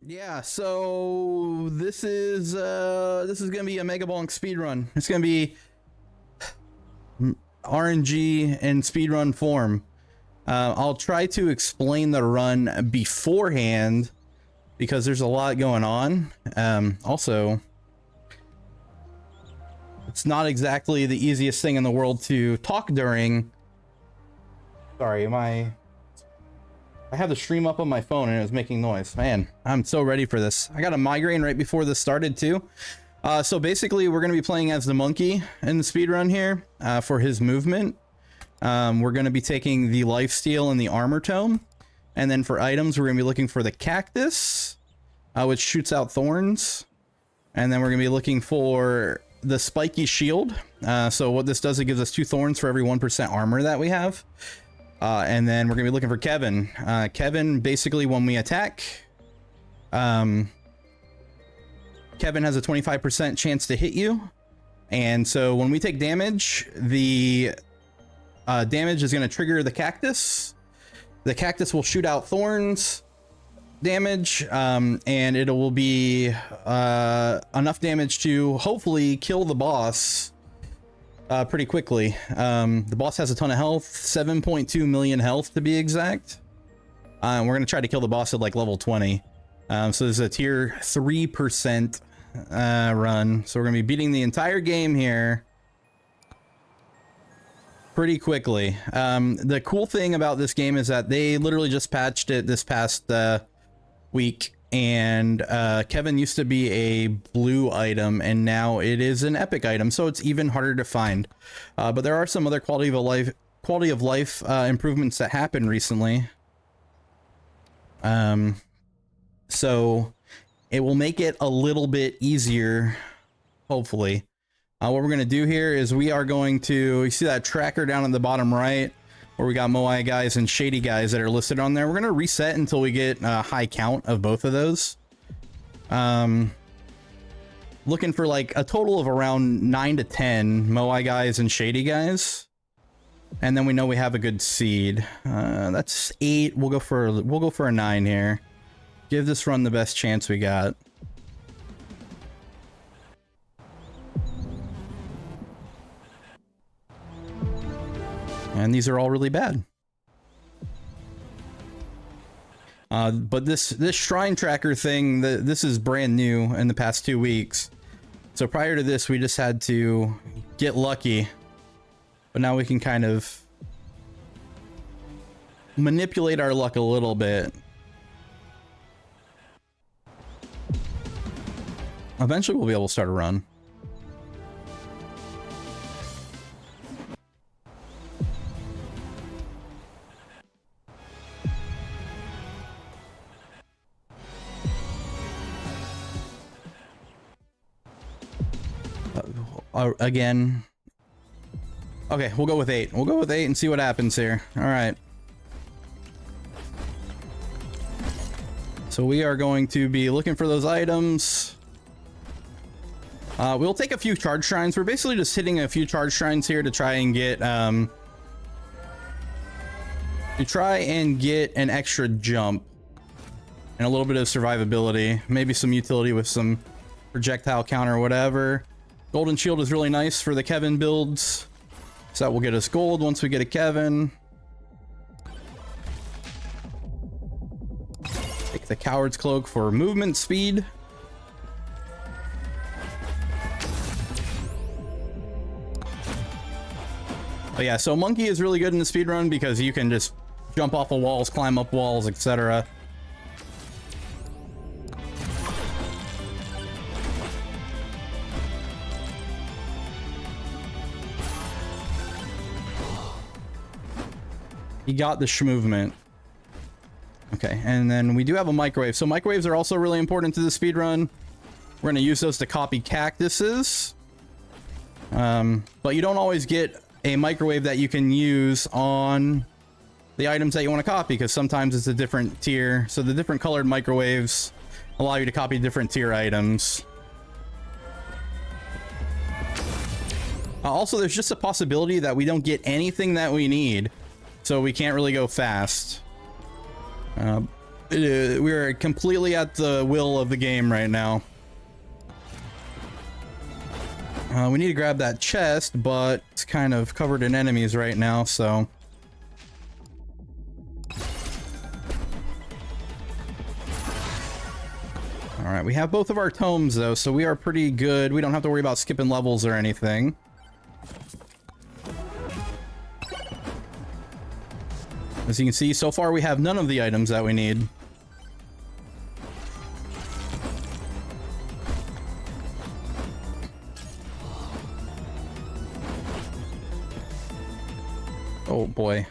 Yeah, so this is gonna be a Megabonk speedrun. It's gonna be RNG in speedrun form. I'll try to explain the run beforehand because there's a lot going on. Also, it's not exactly the easiest thing in the world to talk during. Sorry, I have the stream up on my phone and it was making noise. Man, I'm so ready for this. I got a migraine right before this started too. So basically we're going to be playing as the monkey in the speedrun here for his movement. We're going to be taking the lifesteal and the armor tome. And then for items, we're going to be looking for the cactus, which shoots out thorns. And then we're going to be looking for the spiky shield. So what this does, it gives us 2 thorns for every 1% armor that we have. And then we're gonna be looking for Kevin. Kevin, basically when we attack, Kevin has a 25% chance to hit you. And so when we take damage, the damage is gonna trigger the cactus. The cactus will shoot out thorns damage, and it will be enough damage to hopefully kill the boss pretty quickly. The boss has a ton of health, 7.2 million health to be exact. We're gonna try to kill the boss at like level 20. So there's a tier 3% run. So we're gonna be beating the entire game here pretty quickly. The cool thing about this game is that they literally just patched it this past week. And Kevin used to be a blue item and now it is an epic item, so it's even harder to find. But there are some other quality of life improvements that happened recently. So it will make it a little bit easier, hopefully. What we're going to do here is we are going to, you see that tracker down in the bottom right where we got Moai guys and Shady guys that are listed on there. We're going to reset until we get a high count of both of those. Looking for like a total of around 9 to 10 Moai guys and Shady guys. And then we know we have a good seed. That's 8. We'll go for a 9 here. Give this run the best chance we got. And these are all really bad. But this shrine tracker thing, this is brand new in the past 2 weeks. So prior to this, we just had to get lucky. But now we can kind of manipulate our luck a little bit. Eventually, we'll be able to start a run. Again. Okay, we'll go with 8. We'll go with 8 and see what happens here. All right. So we are going to be looking for those items. We'll take a few charge shrines. We're basically just hitting a few charge shrines here to try and get an extra jump and a little bit of survivability. Maybe some utility with some projectile counter or whatever. Golden shield is really nice for the Kevin builds. So that will get us gold once we get a Kevin. Take the coward's cloak for movement speed. But yeah, so monkey is really good in the speedrun because you can just jump off of walls, climb up walls, etc. You got the movement. Okay, and then we do have a microwave. So microwaves are also really important to the speedrun. We're going to use those to copy cactuses. But you don't always get a microwave that you can use on the items that you want to copy because sometimes it's a different tier. So the different colored microwaves allow you to copy different tier items. Also, there's just a possibility that we don't get anything that we need. So we can't really go fast. We're completely at the will of the game right now. We need to grab that chest, but it's kind of covered in enemies right now, so... Alright, we have both of our tomes, though, so we are pretty good. We don't have to worry about skipping levels or anything. As you can see, so far we have none of the items that we need. Oh boy.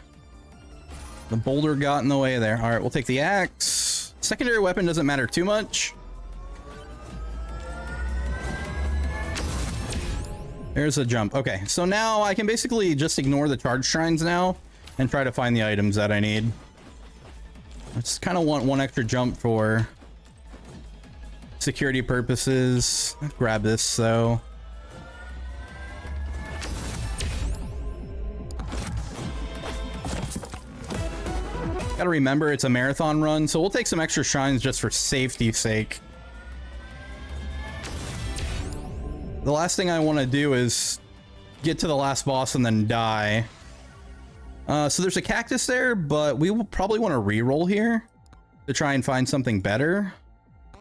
The boulder got in the way there. Alright, we'll take the axe. Secondary weapon doesn't matter too much. There's a jump. Okay, so now I can basically just ignore the charge shrines now and try to find the items that I need. I just kind of want one extra jump for security purposes. Grab this, though. Gotta remember it's a marathon run, so we'll take some extra shrines just for safety's sake. The last thing I want to do is get to the last boss and then die. So there's a cactus there, but we will probably want to re-roll here to try and find something better.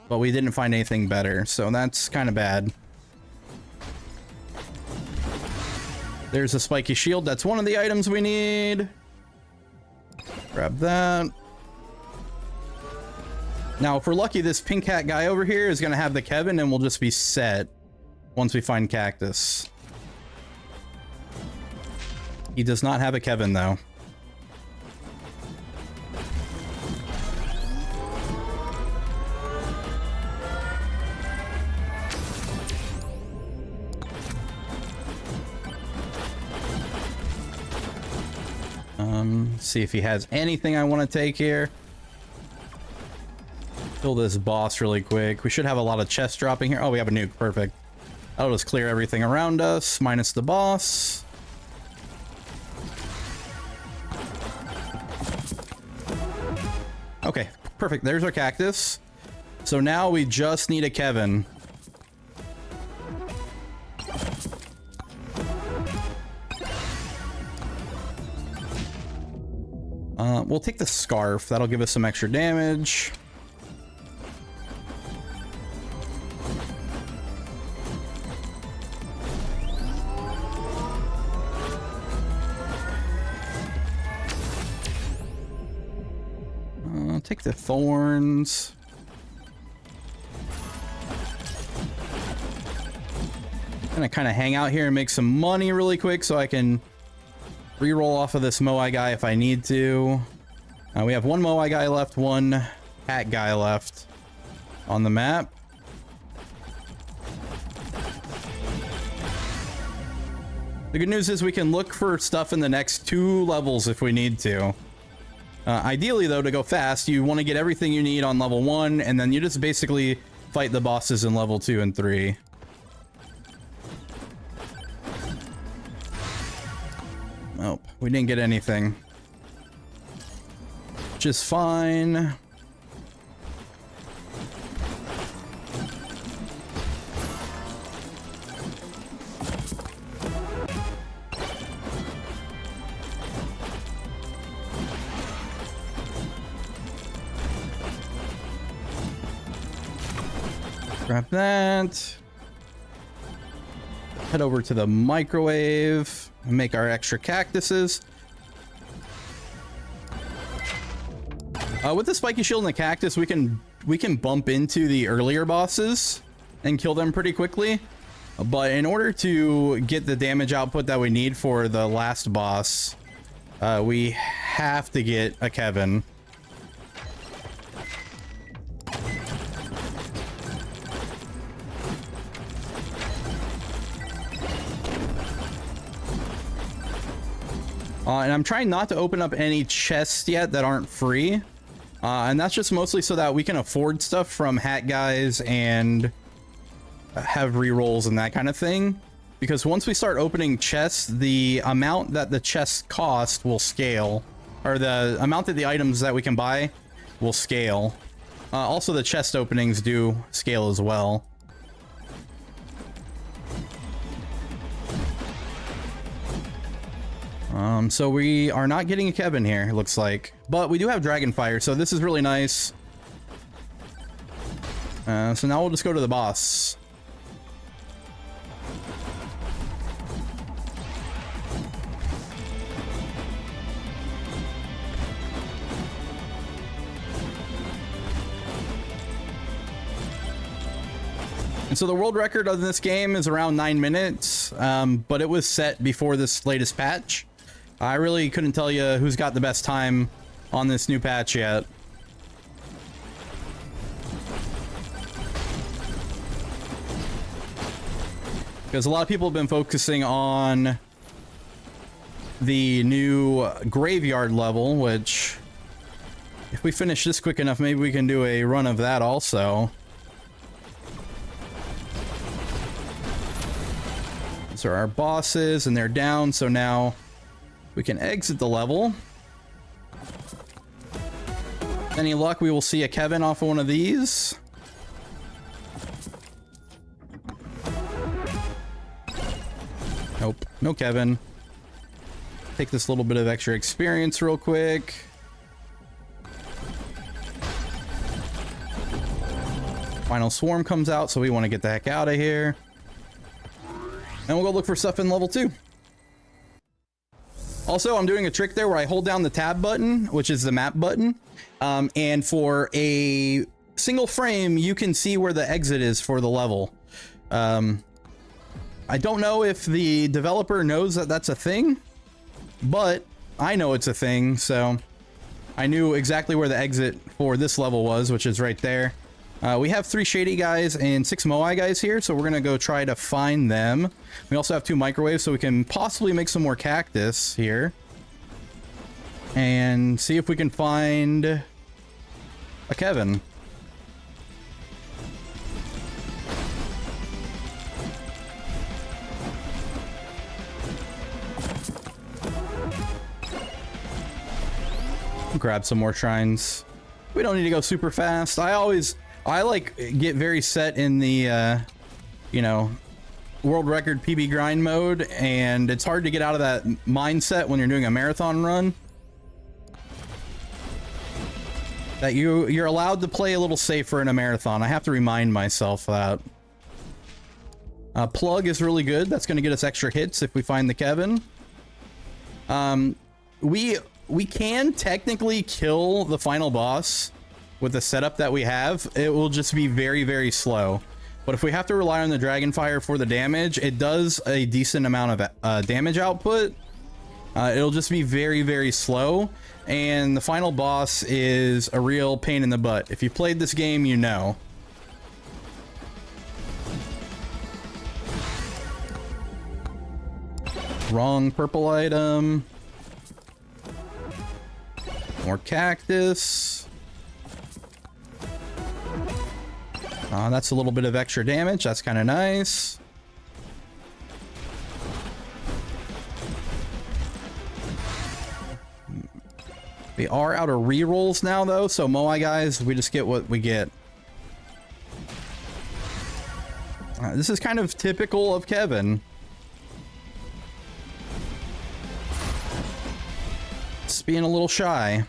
But we didn't find anything better, so that's kind of bad. There's a spiky shield. That's one of the items we need. Grab that. Now, if we're lucky, this pink hat guy over here is going to have the Kevin, and we'll just be set once we find cactus. He does not have a Kevin, though. See if he has anything I want to take here. Kill this boss really quick. We should have a lot of chests dropping here. Oh, we have a nuke. Perfect. That'll just clear everything around us, minus the boss. Okay, perfect. There's our cactus. So now we just need a Kevin. We'll take the scarf. That'll give us some extra damage. Take the thorns. Gonna kind of hang out here and make some money really quick so I can re-roll off of this Moai guy if I need to. We have one Moai guy left, one hat guy left on the map. The good news is we can look for stuff in the next 2 levels if we need to. Ideally, though, to go fast, you want to get everything you need on level 1, and then you just basically fight the bosses in level 2 and 3. Nope, we didn't get anything. Which is fine. Grab that. Head over to the microwave and make our extra cactuses. With the spiky shield and the cactus, we can bump into the earlier bosses and kill them pretty quickly. But in order to get the damage output that we need for the last boss, we have to get a Kevin. And I'm trying not to open up any chests yet that aren't free. And that's just mostly so that we can afford stuff from hat guys and have rerolls and that kind of thing. Because once we start opening chests, the amount that the chests cost will scale. Or the amount that the items that we can buy will scale. Also, the chest openings do scale as well. So we are not getting a Kevin here, it looks like. But we do have Dragonfire, so this is really nice. So now we'll just go to the boss. And so the world record of this game is around 9 minutes, but it was set before this latest patch. I really couldn't tell you who's got the best time on this new patch yet. Because a lot of people have been focusing on the new graveyard level, which if we finish this quick enough, maybe we can do a run of that also. These are our bosses, and they're down, so now we can exit the level. Any luck, we will see a Kevin off of one of these. Nope, no Kevin. Take this little bit of extra experience real quick. Final swarm comes out, so we want to get the heck out of here. And we'll go look for stuff in level 2. Also, I'm doing a trick there where I hold down the tab button, which is the map button. And for a single frame, you can see where the exit is for the level. I don't know if the developer knows that that's a thing, but I know it's a thing, so I knew exactly where the exit for this level was, which is right there. We have 3 shady guys and 6 Moai guys here, so we're gonna go try to find them. We also have 2 microwaves, so we can possibly make some more cactus here and see if we can find a Kevin. Grab some more shrines. We don't need to go super fast. I like get very set in the you know, world record PB grind mode, and it's hard to get out of that mindset when you're doing a marathon run. That you're allowed to play a little safer in a marathon. I have to remind myself that. Plug is really good. That's going to get us extra hits if we find the Kevin. We can technically kill the final boss with the setup that we have. It will just be very, very slow. But if we have to rely on the Dragonfire for the damage, it does a decent amount of damage output. It'll just be very, very slow. And the final boss is a real pain in the butt. If you played this game, you know. Wrong purple item. More cactus. That's a little bit of extra damage. That's kind of nice. We are out of rerolls now, though, so Moai guys, we just get what we get. This is kind of typical of Kevin. Just being a little shy.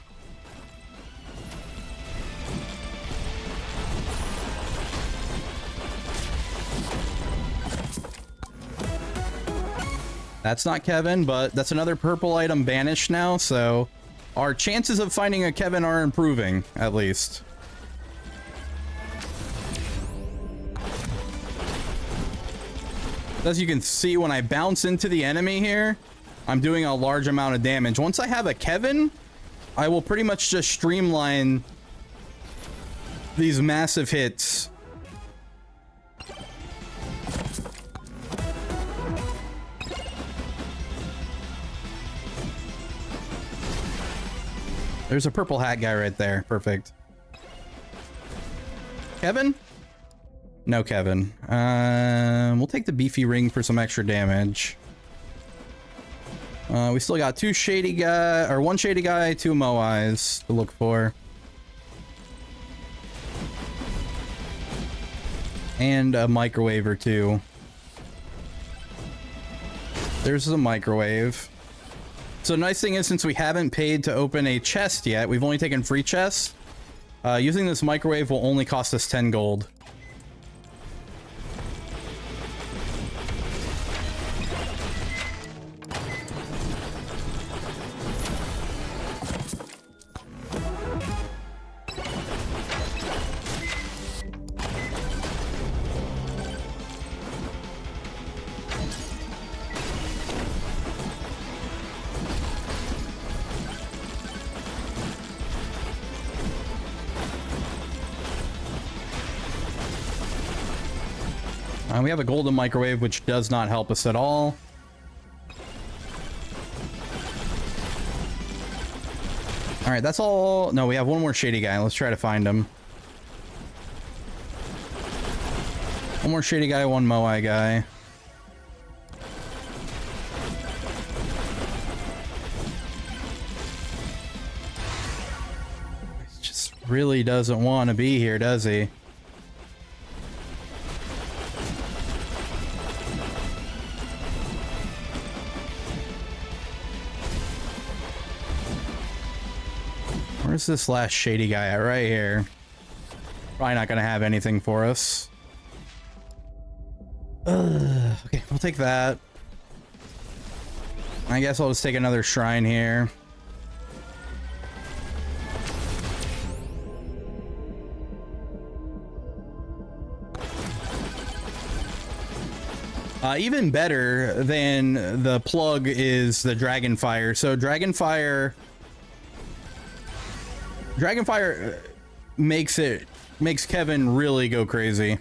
That's not Kevin, but that's another purple item banished now, so our chances of finding a Kevin are improving, at least. As you can see, when I bounce into the enemy here, I'm doing a large amount of damage. Once I have a Kevin, I will pretty much just streamline these massive hits. There's a purple hat guy right there. Perfect. Kevin? No Kevin. We'll take the beefy ring for some extra damage. We still got 2 shady guy, or 1 shady guy, 2 Moais to look for. and a microwave or two. There's the microwave. So the nice thing is, since we haven't paid to open a chest yet, we've only taken free chests. Using this microwave will only cost us 10 gold. We have a golden microwave, which does not help us at all. All right, that's all. No, we have one more shady guy. Let's try to find him. One more shady guy, one Moai guy. He just really doesn't want to be here, does he? Where's this last shady guy at? Right here. Probably not gonna have anything for us. Okay, we'll take that. I guess I'll just take another shrine here. Even better than the plug is the Dragonfire. So Dragonfire makes Kevin really go crazy.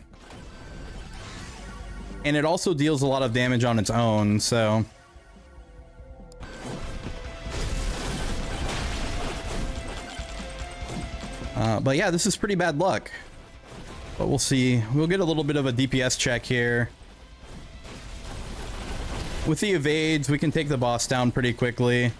And it also deals a lot of damage on its own, so but yeah, this is pretty bad luck. But we'll see. We'll get a little bit of a DPS check here. With the evades, we can take the boss down pretty quickly.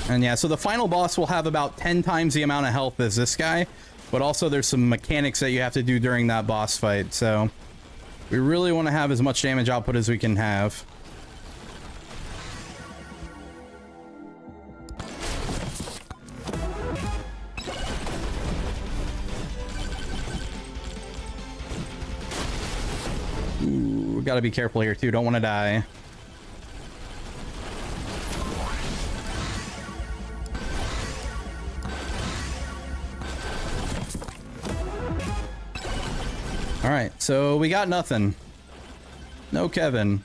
And yeah, so the final boss will have about 10 times the amount of health as this guy, but also there's some mechanics that you have to do during that boss fight, so we really want to have as much damage output as we can have. Ooh, we gotta be careful here too, don't want to die. All right, so we got nothing. No Kevin.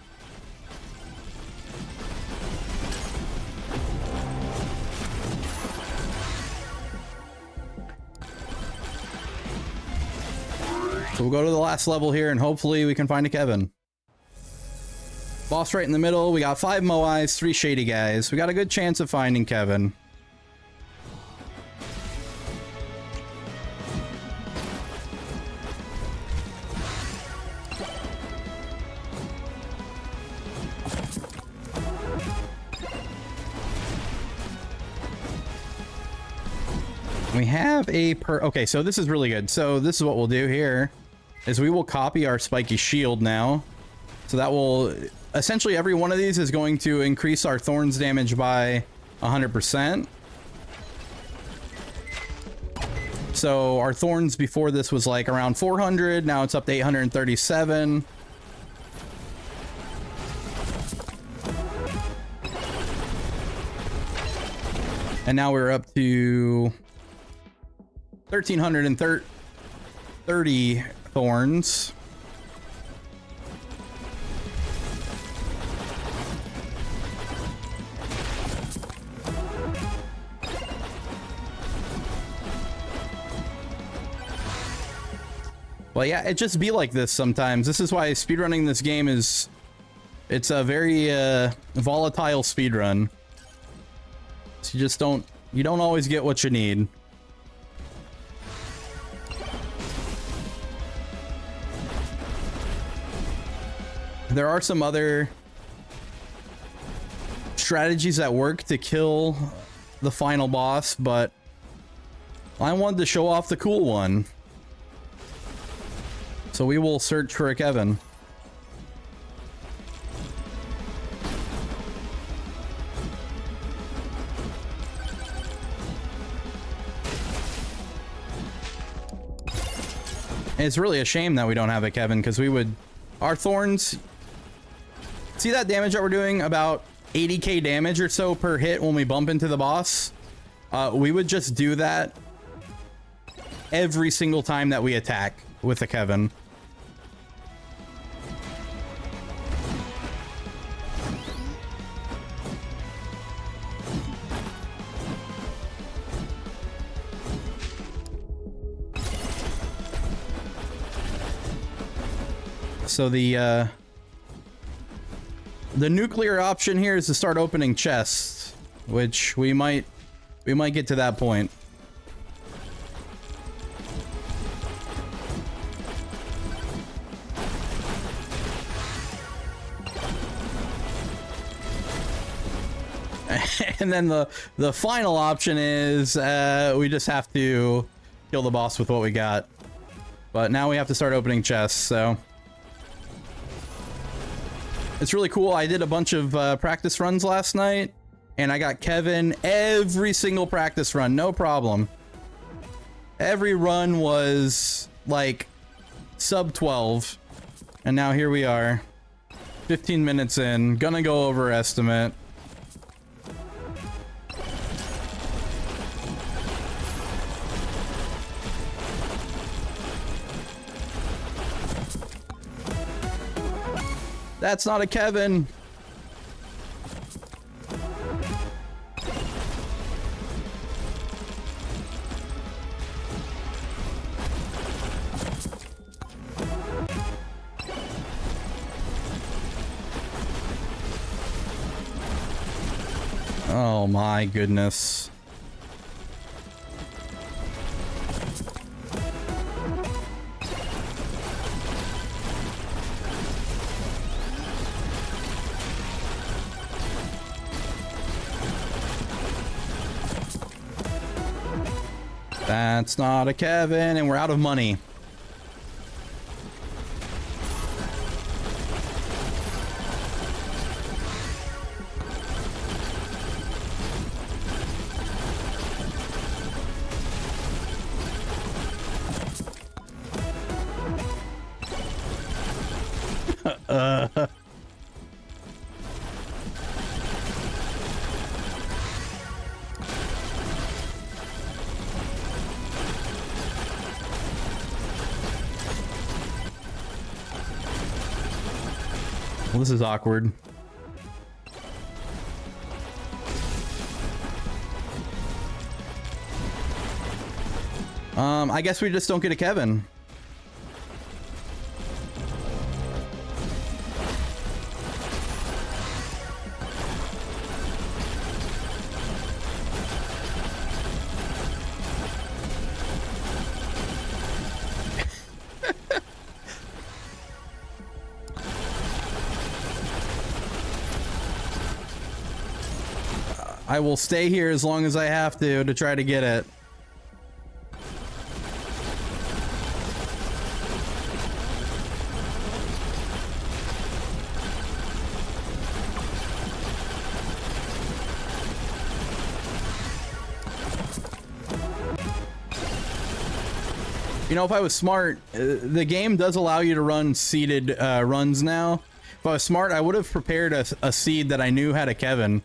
So we'll go to the last level here and hopefully we can find a Kevin. Boss right in the middle. We got 5 Moais, 3 shady guys. We got a good chance of finding Kevin. We have a okay, so this is really good. So this is what we'll do here is we will copy our spiky shield now. So that will essentially, every one of these is going to increase our thorns damage by 100%. So our thorns before this was like around 400, now it's up to 837. And now we're up to 1,330 thorns. Well, yeah, it just be like this sometimes. This is why speedrunning this game is... It's a very volatile speedrun. So you just don't... You don't always get what you need. There are some other strategies that work to kill the final boss, but I wanted to show off the cool one. So we will search for a Kevin. It's really a shame that we don't have a Kevin, because we would... Our thorns... See that damage that we're doing? About 80k damage or so per hit when we bump into the boss? We would just do that every single time that we attack with a Kevin. So the nuclear option here is to start opening chests, which we might get to that point. And then the final option is we just have to kill the boss with what we got. But now we have to start opening chests, so it's really cool. I did a bunch of practice runs last night, and I got Kevin every single practice run, no problem. Every run was like sub 12, and now here we are, 15 minutes in, gonna go over estimate. That's not a Kevin. Oh my goodness. That's not a Kevin, and we're out of money. Well, this is awkward. I guess we just don't get a Kevin. I will stay here as long as I have to try to get it. You know, if I was smart, the game does allow you to run seeded runs now. If I was smart, I would have prepared a seed that I knew had a Kevin.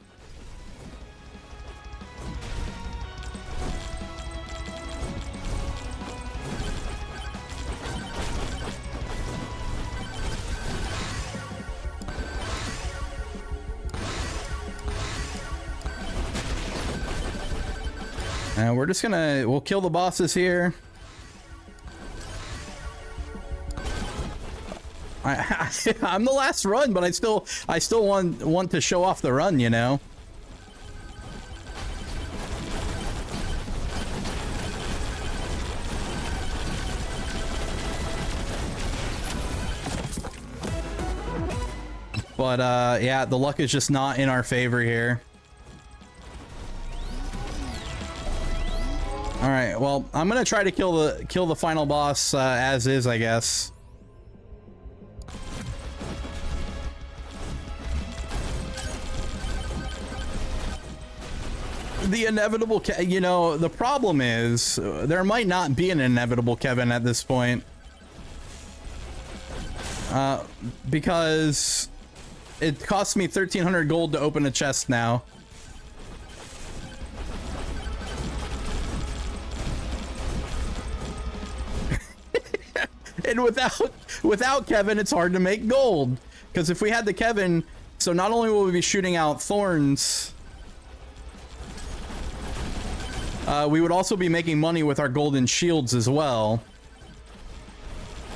And we're just we'll kill the bosses here. I'm the last run, but I still want to show off the run, you know. But yeah, the luck is just not in our favor here. All right, well, I'm gonna try to kill the final boss as is, I guess. The inevitable, you know, the problem is there might not be an inevitable Kevin at this point. Because it costs me 1,300 gold to open a chest now. And without Kevin, it's hard to make gold. Because if we had the Kevin, so not only will we be shooting out thorns, we would also be making money with our golden shields as well.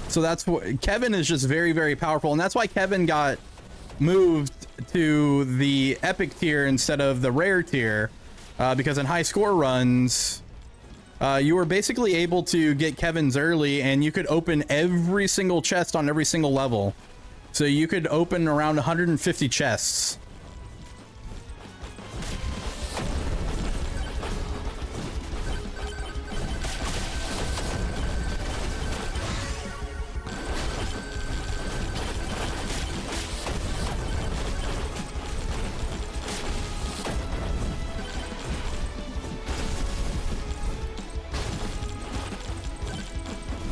So that's what Kevin is, just very, very powerful. And that's why Kevin got moved to the epic tier instead of the rare tier. Because in high score runs, you were basically able to get Kevin's early and you could open every single chest on every single level. So you could open around 150 chests.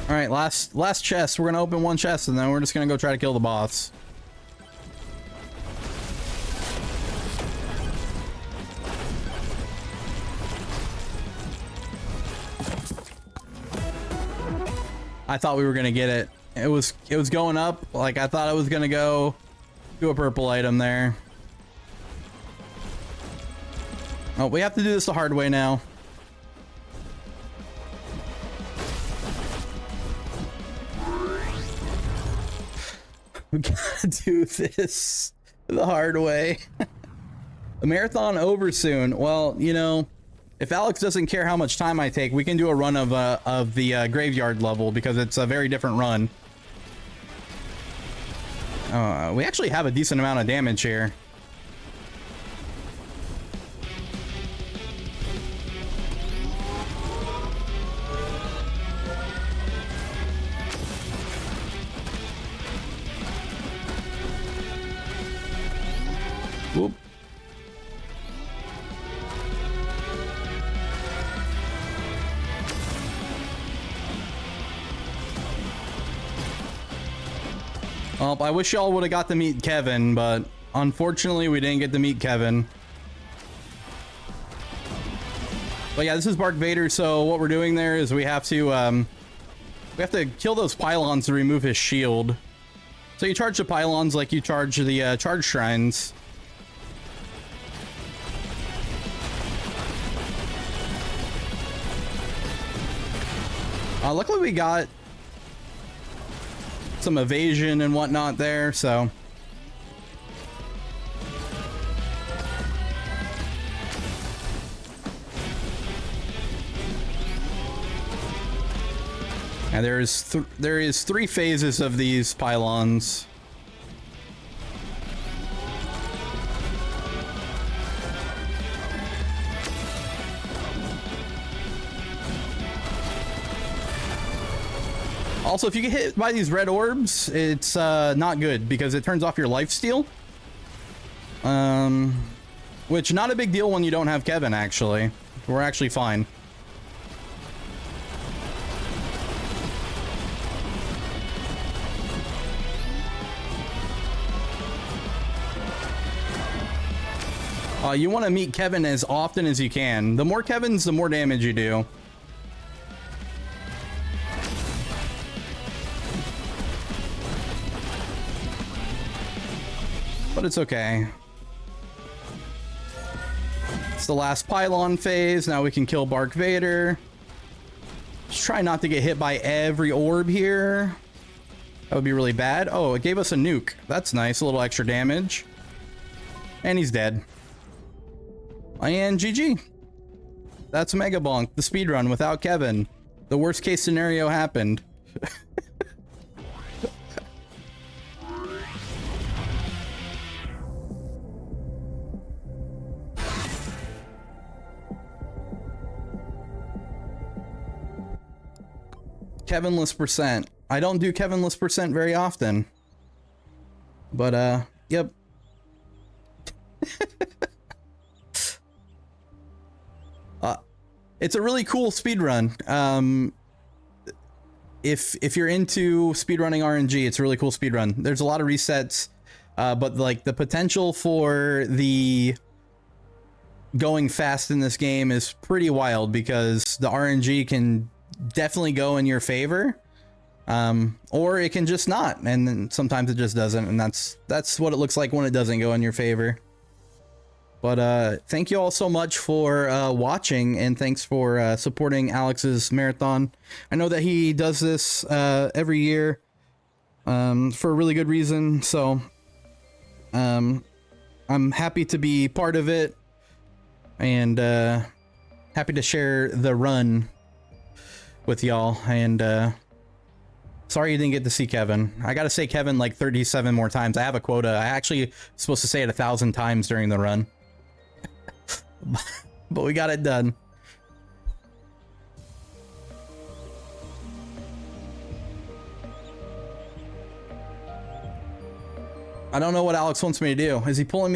All right, last chest. We're gonna open one chest and then we're just gonna go try to kill the boss. I thought we were gonna get it. It was going up. Like, I thought I was gonna go do a purple item there. Oh, we have to do this the hard way now. We gotta do this the hard way. The marathon over soon. Well, you know, if Alex doesn't care how much time I take, we can do a run of the graveyard level because it's a very different run. We actually have a decent amount of damage here. Whoop. Well, I wish y'all would have got to meet Kevin, but unfortunately we didn't get to meet Kevin. But yeah, this is Bark Vader, so what we're doing there is we have to kill those pylons to remove his shield. So you charge the pylons like you charge the charge shrines. Luckily we got some evasion and whatnot there, so. And there is 3 phases of these pylons. Also, if you get hit by these red orbs, it's not good because it turns off your lifesteal. Which, not a big deal when you don't have Kevin, actually. We're actually fine. You want to meet Kevin as often as you can. The more Kevins, the more damage you do. But it's okay. It's the last pylon phase. Now we can kill Bark Vader. Just try not to get hit by every orb here. That would be really bad. Oh, it gave us a nuke. That's nice. A little extra damage. And he's dead. And GG. That's Megabonk, the speedrun without Kevin. The worst case scenario happened. Kevinless percent. I don't do Kevinless percent very often. But, yep. It's a really cool speedrun. If you're into speedrunning RNG, it's a really cool speedrun. There's a lot of resets, but like the potential for the going fast in this game is pretty wild because the RNG can definitely go in your favor, or it can just not, and then sometimes it just doesn't, and that's what it looks like when it doesn't go in your favor. But thank you all so much for watching, and thanks for supporting Alex's marathon. I know that he does this every year for a really good reason, so I'm happy to be part of it, and happy to share the run with y'all. And sorry you didn't get to see Kevin. I gotta say Kevin like 37 more times. I have a quota. I actually supposed to say it 1,000 times during the run. But we got it done. I don't know what Alex wants me to do. Is he pulling me